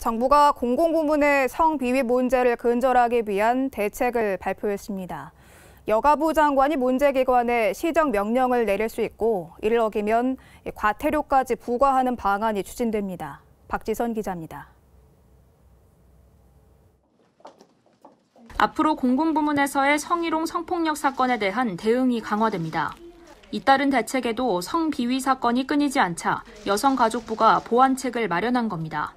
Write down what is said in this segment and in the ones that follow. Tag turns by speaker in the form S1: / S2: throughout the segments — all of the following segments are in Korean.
S1: 정부가 공공부문의 성비위 문제를 근절하기 위한 대책을 발표했습니다. 여가부 장관이 문제기관에 시정명령을 내릴 수 있고 이를 어기면 과태료까지 부과하는 방안이 추진됩니다. 박지선 기자입니다.
S2: 앞으로 공공부문에서의 성희롱 성폭력 사건에 대한 대응이 강화됩니다. 잇따른 대책에도 성비위 사건이 끊이지 않자 여성가족부가 보완책을 마련한 겁니다.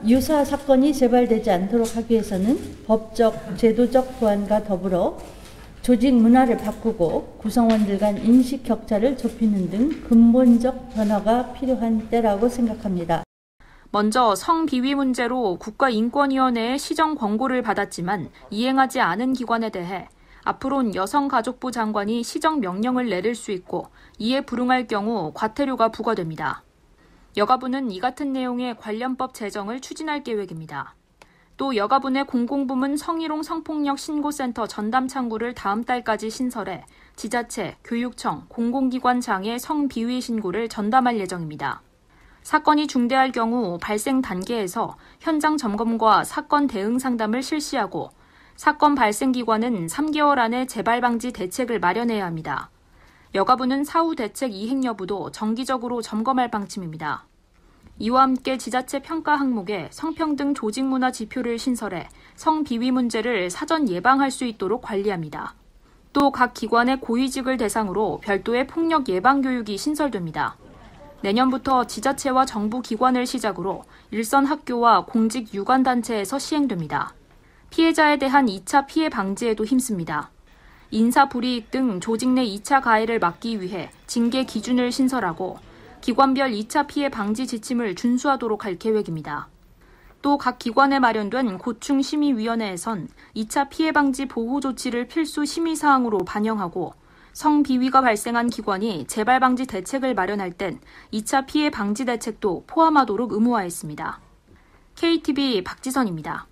S3: 유사 사건이 재발되지 않도록 하기 위해서는 법적, 제도적 보완과 더불어 조직 문화를 바꾸고 구성원들 간 인식 격차를 좁히는 등 근본적 변화가 필요한 때라고 생각합니다.
S2: 먼저 성비위 문제로 국가인권위원회의 시정 권고를 받았지만 이행하지 않은 기관에 대해 앞으론 여성가족부 장관이 시정 명령을 내릴 수 있고 이에 불응할 경우 과태료가 부과됩니다. 여가부는 이 같은 내용의 관련법 제정을 추진할 계획입니다. 또 여가부 내 공공부문 성희롱 성폭력 신고센터 전담 창구를 다음 달까지 신설해 지자체, 교육청, 공공기관장의 성비위 신고를 전담할 예정입니다. 사건이 중대할 경우 발생 단계에서 현장 점검과 사건 대응 상담을 실시하고 사건 발생 기관은 3개월 안에 재발 방지 대책을 마련해야 합니다. 여가부는 사후 대책 이행 여부도 정기적으로 점검할 방침입니다. 이와 함께 지자체 평가 항목에 성평등 조직 문화 지표를 신설해 성비위 문제를 사전 예방할 수 있도록 관리합니다. 또 각 기관의 고위직을 대상으로 별도의 폭력 예방 교육이 신설됩니다. 내년부터 지자체와 정부 기관을 시작으로 일선 학교와 공직 유관단체에서 시행됩니다. 피해자에 대한 2차 피해 방지에도 힘씁니다. 인사 불이익 등 조직 내 2차 가해를 막기 위해 징계 기준을 신설하고 기관별 2차 피해 방지 지침을 준수하도록 할 계획입니다. 또 각 기관에 마련된 고충심의위원회에선 2차 피해 방지 보호 조치를 필수 심의사항으로 반영하고 성비위가 발생한 기관이 재발 방지 대책을 마련할 땐 2차 피해 방지 대책도 포함하도록 의무화했습니다. KTV 박지선입니다.